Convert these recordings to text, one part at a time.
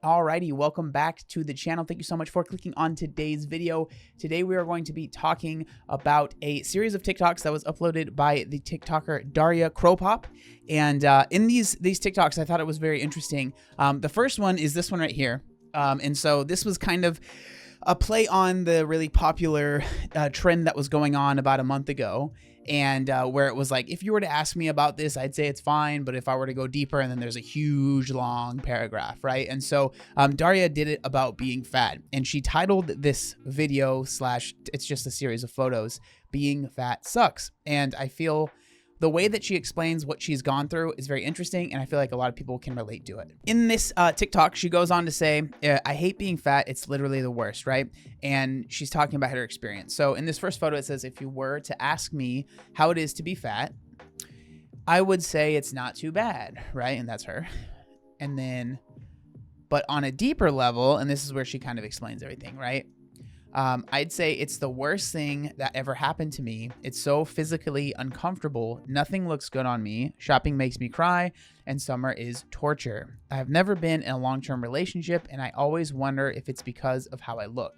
Alrighty, welcome back to the channel. Thank you so much for clicking on today's video. Today we are going to be talking about a series of TikToks that was uploaded by the TikToker Daria Kropop. And in these TikToks, I thought it was very interesting. The first one is this one right here. And so this was kind of a play on the really popular trend that was going on about a month ago. And where it was like, if you were to ask me about this, I'd say it's fine. But if I were to go deeper, and then there's a huge long paragraph, right? And so Daria did it about being fat. And she titled this video it's just a series of photos, Being Fat Sucks. And I feel the way that she explains what she's gone through is very interesting, and I feel like a lot of people can relate to it. In this TikTok, she goes on to say, I hate being fat. It's literally the worst, right? And she's talking about her experience. So in this first photo, it says, if you were to ask me how it is to be fat, I would say it's not too bad, right? And that's her. And then, but on a deeper level, and this is where she kind of explains everything, right? I'd say it's the worst thing that ever happened to me. It's so physically uncomfortable. Nothing looks good on me. Shopping makes me cry, and summer is torture. I have never been in a long-term relationship, and I always wonder if it's because of how I look.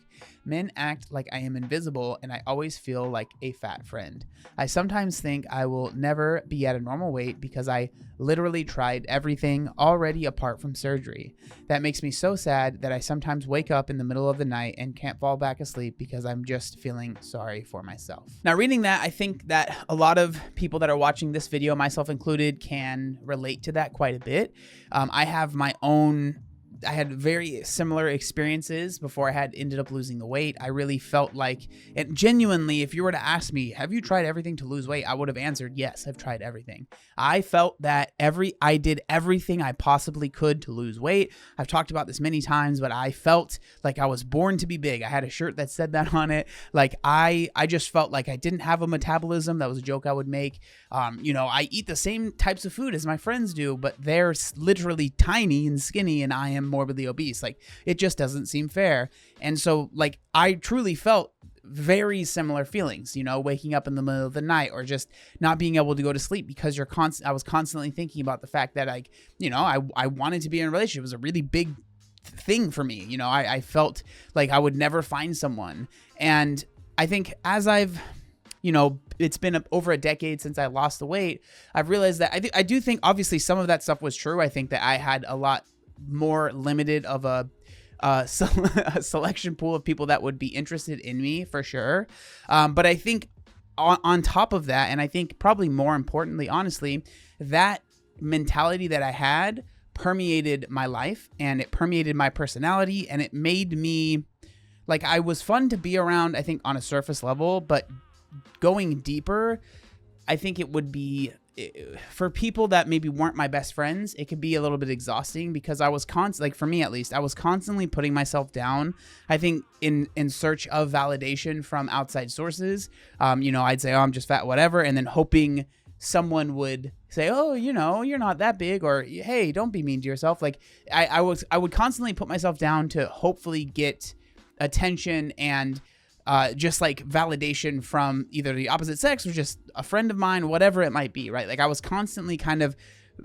Men act like I am invisible, and I always feel like a fat friend. I sometimes think I will never be at a normal weight because I literally tried everything already apart from surgery. That makes me so sad that I sometimes wake up in the middle of the night and can't fall back asleep because I'm just feeling sorry for myself. Now, reading that, I think that a lot of people that are watching this video, myself included, can relate to that quite a bit. I had very similar experiences before I had ended up losing the weight. I really felt like, and genuinely, if you were to ask me, have you tried everything to lose weight? I would have answered, yes, I've tried everything. I felt that I did everything I possibly could to lose weight. I've talked about this many times, but I felt like I was born to be big. I had a shirt that said that on it. Like I just felt like I didn't have a metabolism. That was a joke I would make. I eat the same types of food as my friends do, but they're literally tiny and skinny, and I am morbidly obese. Like, it just doesn't seem fair. And so, like, I truly felt very similar feelings, waking up in the middle of the night or just not being able to go to sleep because I was constantly thinking about the fact that, like, I wanted to be in a relationship. It was a really big thing for me. I felt like I would never find someone. And I think as I've it's been over a decade since I lost the weight, I've realized that I do think obviously some of that stuff was true. I think that I had a lot more limited of a selection pool of people that would be interested in me, for sure. But I think on top of that, and I think probably more importantly, honestly, that mentality that I had permeated my life, and it permeated my personality, and it made me, like, I was fun to be around, I think, on a surface level, but going deeper, I think it would be, for people that maybe weren't my best friends, it could be a little bit exhausting because I was like, for me at least, I was constantly putting myself down. I think in search of validation from outside sources. I'd say, oh, I'm just fat, whatever. And then hoping someone would say, oh, you're not that big, or hey, don't be mean to yourself. Like I would constantly put myself down to hopefully get attention and just like validation from either the opposite sex or just a friend of mine, whatever it might be, right? Like I was constantly kind of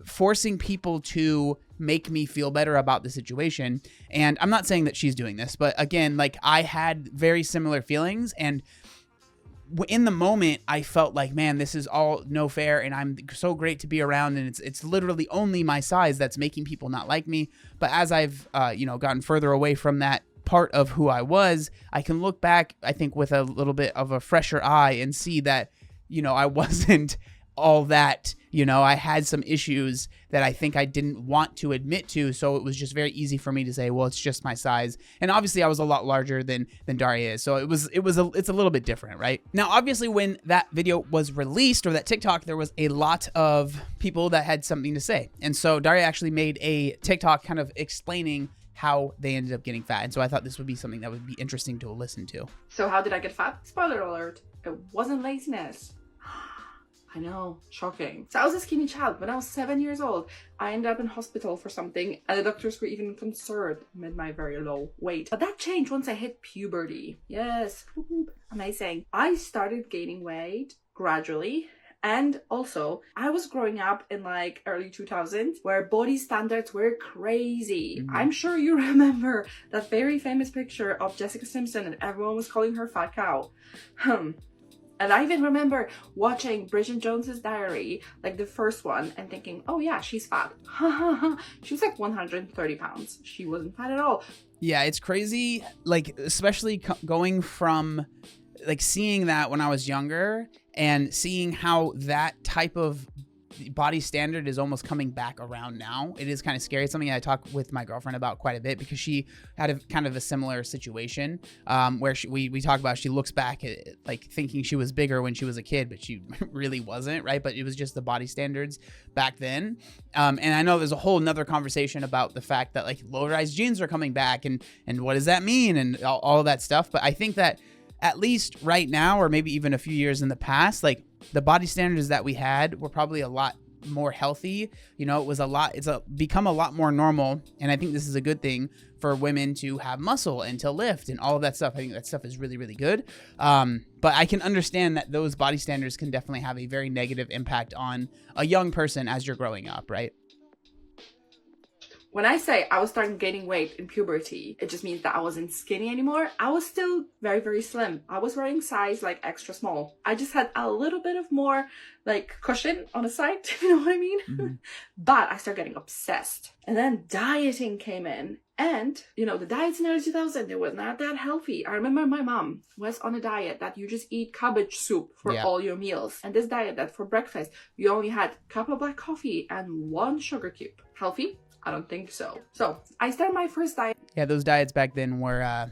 forcing people to make me feel better about the situation. And I'm not saying that she's doing this, but again, like I had very similar feelings, and in the moment I felt like, man, this is all no fair, and I'm so great to be around, and it's literally only my size that's making people not like me. But as I've gotten further away from that part of who I was, I can look back, I think, with a little bit of a fresher eye and see that, I wasn't all that, I had some issues that I think I didn't want to admit to. So it was just very easy for me to say, well, it's just my size. And obviously I was a lot larger than Daria is. So it's a little bit different, right? Now, obviously when that video was released, or that TikTok, there was a lot of people that had something to say. And so Daria actually made a TikTok kind of explaining how they ended up getting fat. And so I thought this would be something that would be interesting to listen to. So how did I get fat? Spoiler alert, it wasn't laziness. I know, shocking. So I was a skinny child. When I was 7 years old, I ended up in hospital for something, and the doctors were even concerned with my very low weight. But that changed once I hit puberty. Yes, amazing. I started gaining weight gradually, And also, I was growing up in like early 2000s where body standards were crazy. I'm sure you remember that very famous picture of Jessica Simpson and everyone was calling her fat cow. And I even remember watching Bridget Jones's Diary, like the first one, and thinking, oh yeah, she's fat. She was like 130 pounds. She wasn't fat at all. Yeah, it's crazy. Like, especially going from like seeing that when I was younger and seeing how that type of body standard is almost coming back around now. It is kind of scary. It's something I talk with my girlfriend about quite a bit because she had a kind of a similar situation where we talk about, she looks back at it, like thinking she was bigger when she was a kid, but she really wasn't, right? But it was just the body standards back then. And I know there's a whole nother conversation about the fact that like low-rise jeans are coming back and what does that mean and all of that stuff. But I think that at least right now, or maybe even a few years in the past, like the body standards that we had were probably a lot more healthy. You know, it's become a lot more normal. And I think this is a good thing for women to have muscle and to lift and all of that stuff. I think that stuff is really, really good. But I can understand that those body standards can definitely have a very negative impact on a young person as you're growing up, right? When I say I was starting gaining weight in puberty, it just means that I wasn't skinny anymore. I was still very, very slim. I was wearing size like extra small. I just had a little bit of more like cushion on the side, if you know what I mean? Mm-hmm. But I started getting obsessed. And then dieting came in. And, you know, the diets in the early 2000s, it was not that healthy. I remember my mom was on a diet that you just eat cabbage soup for all your meals. And this diet that for breakfast, you only had a cup of black coffee and 1 sugar cube. Healthy? I don't think so. So I started my first diet. Yeah, those diets back then were,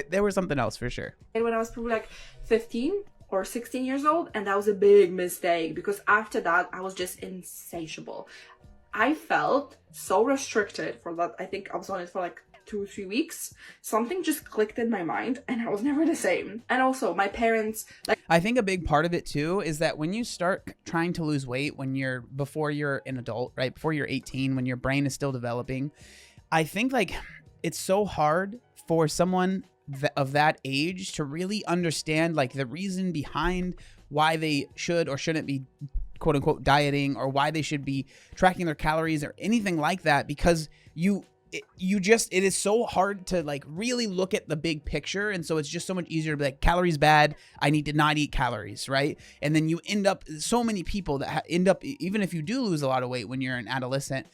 they were something else for sure. And when I was probably like 15 or 16 years old, and that was a big mistake because after that, I was just insatiable. I felt so restricted for that. I think I was on it for like 2 or 3 weeks. Something just clicked in my mind and I was never the same. And also my parents, like, I think a big part of it too is that when you start trying to lose weight before you're an adult, right? Before you're 18, when your brain is still developing, I think like it's so hard for someone of that age to really understand like the reason behind why they should or shouldn't be quote unquote dieting or why they should be tracking their calories or anything like that, because it is so hard to like really look at the big picture. And so it's just so much easier to be like, calories bad, I need to not eat calories, right? And then you end up, so many people that end up, even if you do lose a lot of weight when you're an adolescent,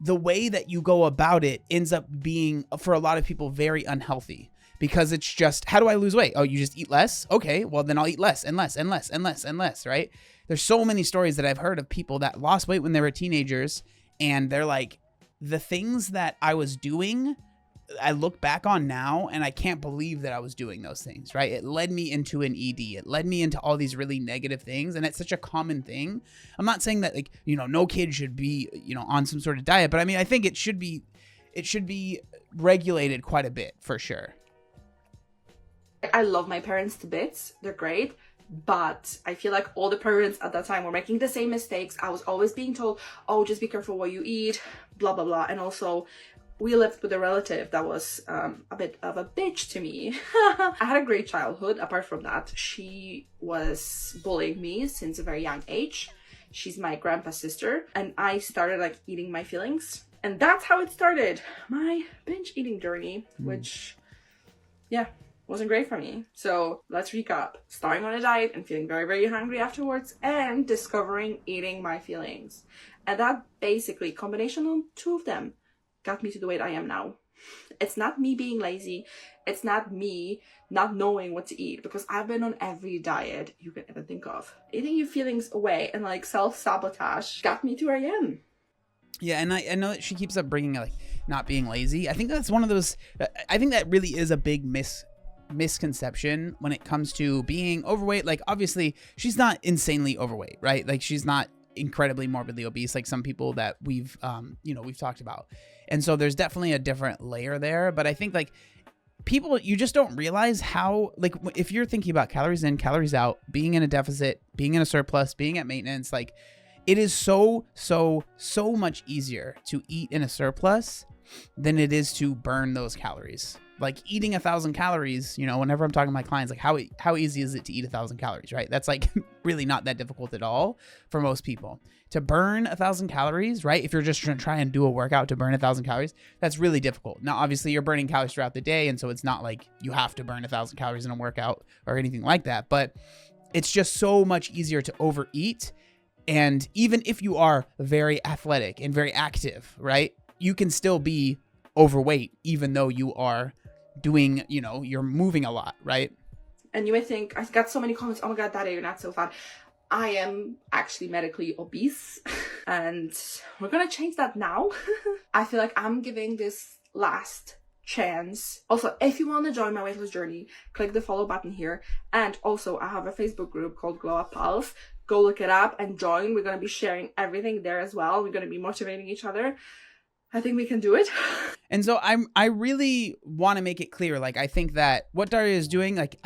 the way that you go about it ends up being, for a lot of people, very unhealthy. Because it's just, how do I lose weight? Oh, you just eat less? Okay, well then I'll eat less and less and less and less and less, right? There's so many stories that I've heard of people that lost weight when they were teenagers, and they're like, the things that I was doing, I look back on now and I can't believe that I was doing those things, right? It led me into an ED. It led me into all these really negative things. And it's such a common thing. I'm not saying that like, you know, no kid should be, you know, on some sort of diet, but I mean, I think it should be regulated quite a bit for sure. I love my parents to bits. They're great. But I feel like all the parents at that time were making the same mistakes. I was always being told, oh, just be careful what you eat, blah, blah, blah. And also, we lived with a relative that was a bit of a bitch to me. I had a great childhood. Apart from that, she was bullying me since a very young age. She's my grandpa's sister. And I started like eating my feelings. And that's how it started. My binge eating journey, which, yeah, wasn't great for me. So let's recap. Starting on a diet and feeling very, very hungry afterwards, and discovering eating my feelings. And that basically, combination of 2 of them, got me to the weight I am now. It's not me being lazy. It's not me not knowing what to eat, because I've been on every diet you can ever think of. Eating your feelings away and like self-sabotage got me to where I am. Yeah, and I know that she keeps up bringing like not being lazy. I think that's one of those, I think that really is a big misconception when it comes to being overweight. Like obviously she's not insanely overweight, right? Like she's not incredibly morbidly obese like some people that we've talked about. And so there's definitely a different layer there. But I think like people, you just don't realize how, like if you're thinking about calories in, calories out, being in a deficit, being in a surplus, being at maintenance, like it is so much easier to eat in a surplus than it is to burn those calories. like eating 1,000 calories, you know, whenever I'm talking to my clients, like how easy is it to eat 1,000 calories, right? That's like really not that difficult at all for most people. To burn 1,000 calories, right? If you're just trying to try and do a workout to burn 1,000 calories, that's really difficult. Now, obviously you're burning calories throughout the day. And so it's not like you have to burn 1,000 calories in a workout or anything like that, but it's just so much easier to overeat. And even if you are very athletic and very active, right? You can still be overweight, even though you are doing, you know, you're moving a lot, right? And you may think, I got so many comments, oh my God, Daddy, you're not so fat. I am actually medically obese and we're gonna change that now. I feel like I'm giving this last chance. Also, if you want to join my weight loss journey, click the follow button here. And also, I have a Facebook group called Glow Up Pals. Go look it up and join. We're going to be sharing everything there as well. We're going to be motivating each other. I think we can do it. And so I really want to make it clear. Like, I think that what Daria is doing, like,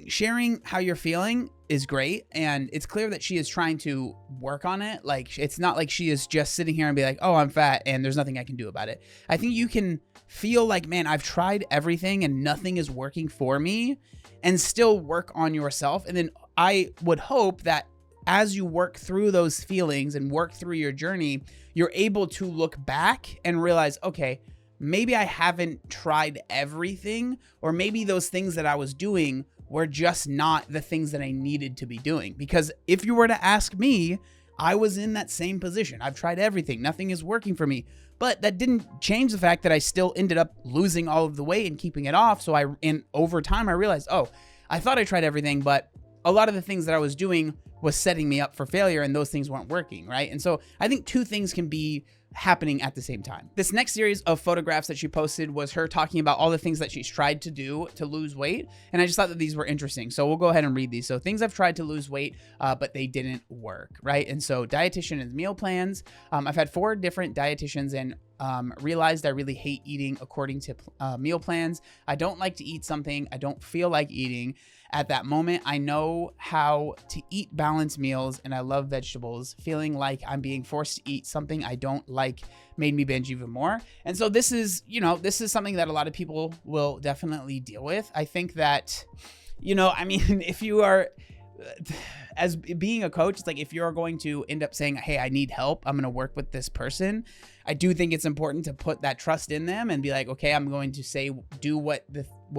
sharing how you're feeling is great. And it's clear that she is trying to work on it. Like, it's not like she is just sitting here and be like, oh, I'm fat and there's nothing I can do about it. I think you can feel like, man, I've tried everything and nothing is working for me, and still work on yourself. And then I would hope that as you work through those feelings and work through your journey, you're able to look back and realize, okay, maybe I haven't tried everything, or maybe those things that I was doing were just not the things that I needed to be doing. Because if you were to ask me, I was in that same position. I've tried everything. Nothing is working for me. But that didn't change the fact that I still ended up losing all of the weight and keeping it off. So over time, I realized, oh, I thought I tried everything, but a lot of the things that I was doing was setting me up for failure, and those things weren't working, right? And so I think two things can be happening at the same time. This next series of photographs that she posted was her talking about all the things that she's tried to do to lose weight. And I just thought that these were interesting. So we'll go ahead and read these. So things I've tried to lose weight, but they didn't work, right? And so dietitian and meal plans. I've had 4 different dietitians and realized I really hate eating according to meal plans. I don't like to eat something I don't feel like eating at that moment. I know how to eat balanced meals and I love vegetables. Feeling like I'm being forced to eat something I don't like made me binge even more. And so this is, you know, this is something that a lot of people will definitely deal with. I think that, you know, I mean, if you are, as being a coach, it's like if you're going to end up saying, hey, I need help, I'm going to work with this person, I do think it's important to put that trust in them and be like, okay, I'm going to say, do what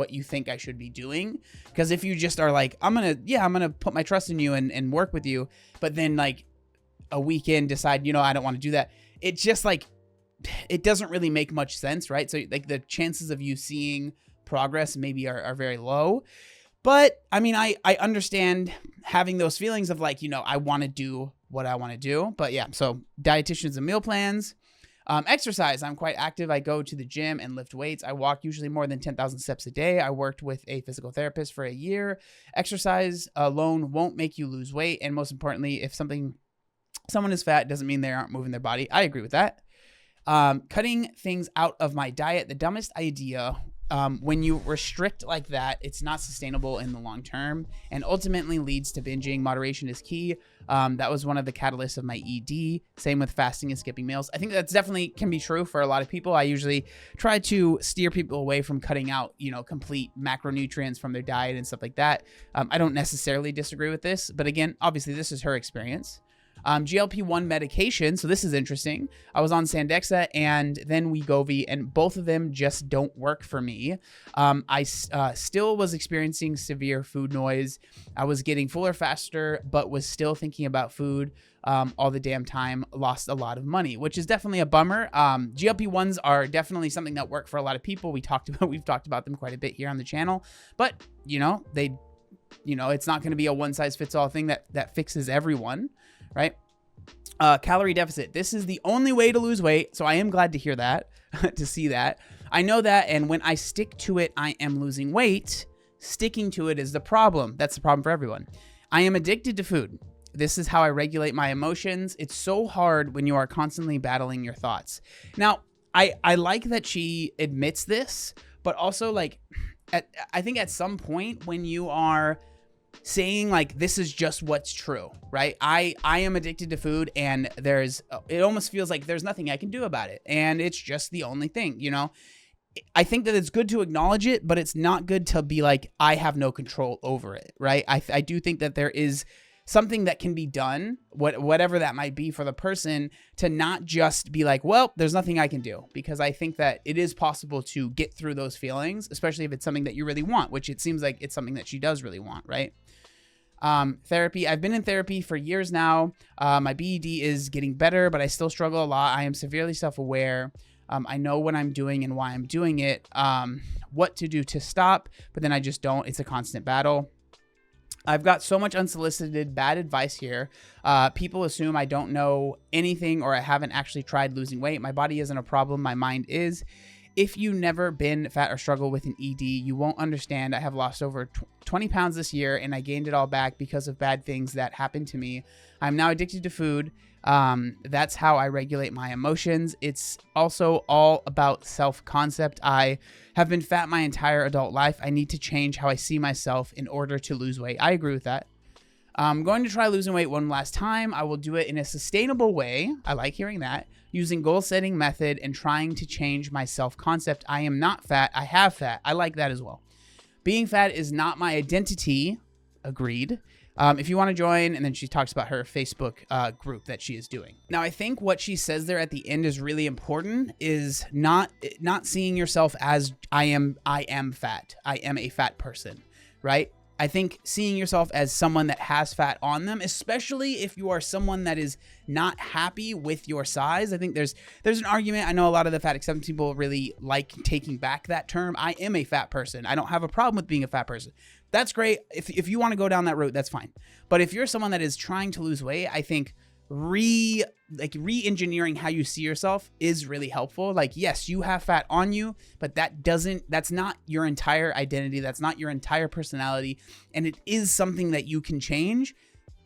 you think I should be doing. Because if you just are like, I'm going to put my trust in you and work with you, but then like a weekend decide, you know, I don't want to do that. It's just like, it doesn't really make much sense, right? So like the chances of you seeing progress maybe are very low. But I mean, I understand having those feelings of like, you know, I want to do what I want to do. But yeah, so dietitians and meal plans. Exercise. I'm quite active. I go to the gym and lift weights. I walk usually more than 10,000 steps a day. I worked with a physical therapist for a year. Exercise alone won't make you lose weight. And most importantly, if someone is fat, doesn't mean they aren't moving their body. I agree with that. Cutting things out of my diet. The dumbest idea. When you restrict like that, it's not sustainable in the long term and ultimately leads to binging. Moderation is key. That was one of the catalysts of my ED. Same with fasting and skipping meals. I think that's definitely can be true for a lot of people. I usually try to steer people away from cutting out, you know, complete macronutrients from their diet and stuff like that. I don't necessarily disagree with this, but again, obviously this is her experience. GLP-1 medication. So this is interesting. I was on Sandexa and then Wegovy, and both of them just don't work for me. I still was experiencing severe food noise. I was getting fuller faster, but was still thinking about food all the damn time. Lost a lot of money, which is definitely a bummer. GLP-1s are definitely something that work for a lot of people. We've talked about them quite a bit here on the channel, but you know, it's not going to be a one size fits all thing that fixes everyone. Right? Calorie deficit. This is the only way to lose weight. So I am glad to hear that, to see that. I know that. And when I stick to it, I am losing weight. Sticking to it is the problem. That's the problem for everyone. I am addicted to food. This is how I regulate my emotions. It's so hard when you are constantly battling your thoughts. Now, I like that she admits this, but also like, I think at some point when you are saying like, this is just what's true, right? I am addicted to food and it almost feels like there's nothing I can do about it. And it's just the only thing, you know, I think that it's good to acknowledge it, but it's not good to be like, I have no control over it, right? I do think that there is something that can be done, whatever that might be for the person, to not just be like, well, there's nothing I can do, because I think that it is possible to get through those feelings, especially if it's something that you really want, which it seems like it's something that she does really want, right? Therapy. I've been in therapy for years now. My BED is getting better, but I still struggle a lot. I am severely self-aware. I know what I'm doing and why I'm doing it, what to do to stop, but then I just don't. It's a constant battle. I've got so much unsolicited bad advice here. People assume I don't know anything or I haven't actually tried losing weight. My body isn't a problem. My mind is. If you've never been fat or struggle with an ED, you won't understand. I have lost over 20 pounds this year, and I gained it all back because of bad things that happened to me. I'm now addicted to food. That's how I regulate my emotions. It's also all about self-concept. I have been fat my entire adult life. I need to change how I see myself in order to lose weight. I agree with that. I'm going to try losing weight one last time. I will do it in a sustainable way. I like hearing that. Using goal setting method and trying to change my self-concept. I am not fat. I have fat. I like that as well. Being fat is not my identity. Agreed. If you want to join, and then she talks about her Facebook group that she is doing. Now, I think what she says there at the end is really important, is not seeing yourself as I am fat. I am a fat person, right? I think seeing yourself as someone that has fat on them, especially if you are someone that is not happy with your size. I think there's an argument. I know a lot of the fat acceptance people really like taking back that term. I am a fat person. I don't have a problem with being a fat person. That's great. If you want to go down that route, that's fine. But if you're someone that is trying to lose weight, I think re-engineering how you see yourself is really helpful. Like, yes, you have fat on you, but that's not your entire identity. That's not your entire personality. And it is something that you can change,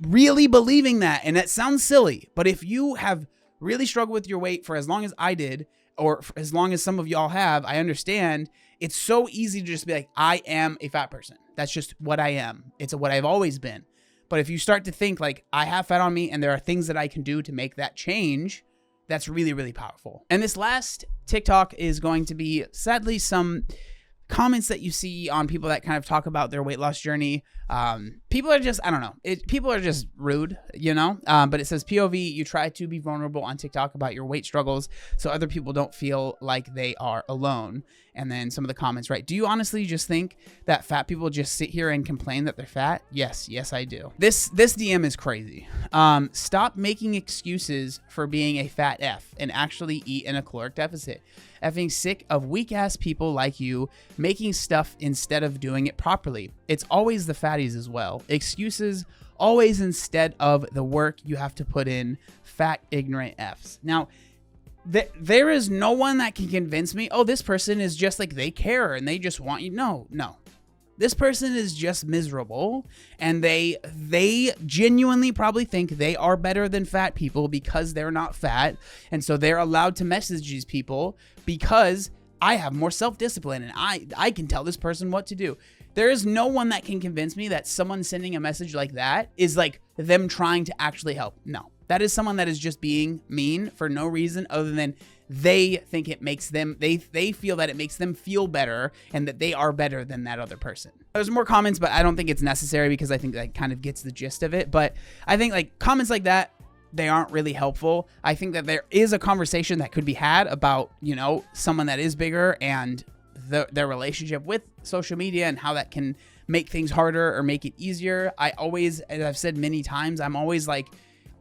really believing that. And that sounds silly, but if you have really struggled with your weight for as long as I did, or for as long as some of y'all have, I understand it's so easy to just be like, I am a fat person. That's just what I am. It's what I've always been. But if you start to think like, I have fat on me and there are things that I can do to make that change, that's really, really powerful. And this last TikTok is going to be, sadly, some comments that you see on people that kind of talk about their weight loss journey. People are just, I don't know. People are just rude, you know? But it says, POV, you try to be vulnerable on TikTok about your weight struggles so other people don't feel like they are alone. And then some of the comments, right? Do you honestly just think that fat people just sit here and complain that they're fat? Yes, I do. This DM is crazy. Stop making excuses for being a fat F and actually eat in a caloric deficit. Effing sick of weak ass people like you making stuff instead of doing it properly. It's always the fatties as well. Excuses always instead of the work you have to put in. Fat ignorant Fs. Now, there is no one that can convince me, oh, this person is just like, they care and they just want you. No. This person is just miserable, and they genuinely probably think they are better than fat people because they're not fat. And so they're allowed to message these people because I have more self-discipline and I can tell this person what to do. There is no one that can convince me that someone sending a message like that is like them trying to actually help. No, that is someone that is just being mean for no reason other than they think it makes them, they feel that it makes them feel better and that they are better than that other person. There's more comments, but I don't think it's necessary because I think that kind of gets the gist of it. But I think like comments like that, they aren't really helpful. I think that there is a conversation that could be had about, you know, someone that is bigger and their relationship with social media and how that can make things harder or make it easier. I always, as I've said many times, I'm always like,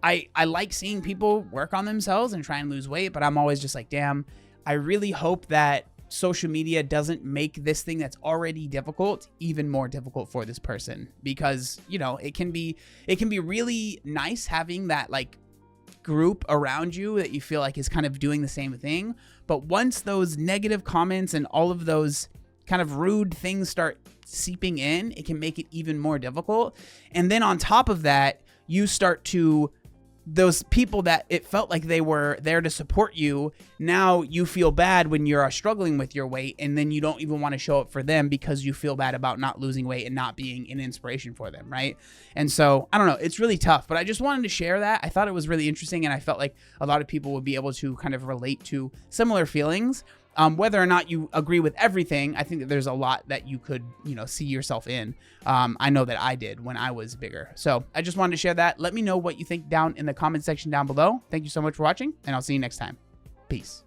I like seeing people work on themselves and try and lose weight, but I'm always just like, damn, I really hope that social media doesn't make this thing that's already difficult even more difficult for this person, because, you know, it can be really nice having that like group around you that you feel like is kind of doing the same thing. But once those negative comments and all of those kind of rude things start seeping in, it can make it even more difficult. And then on top of that, you start to, those people that it felt like they were there to support you, now you feel bad when you're struggling with your weight, and then you don't even want to show up for them because you feel bad about not losing weight and not being an inspiration for them, right? And so, I don't know, it's really tough, but I just wanted to share that. I thought it was really interesting, and I felt like a lot of people would be able to kind of relate to similar feelings. Whether or not you agree with everything, I think that there's a lot that you could, see yourself in. I know that I did when I was bigger. So I just wanted to share that. Let me know what you think down in the comment section down below. Thank you so much for watching, and I'll see you next time. Peace.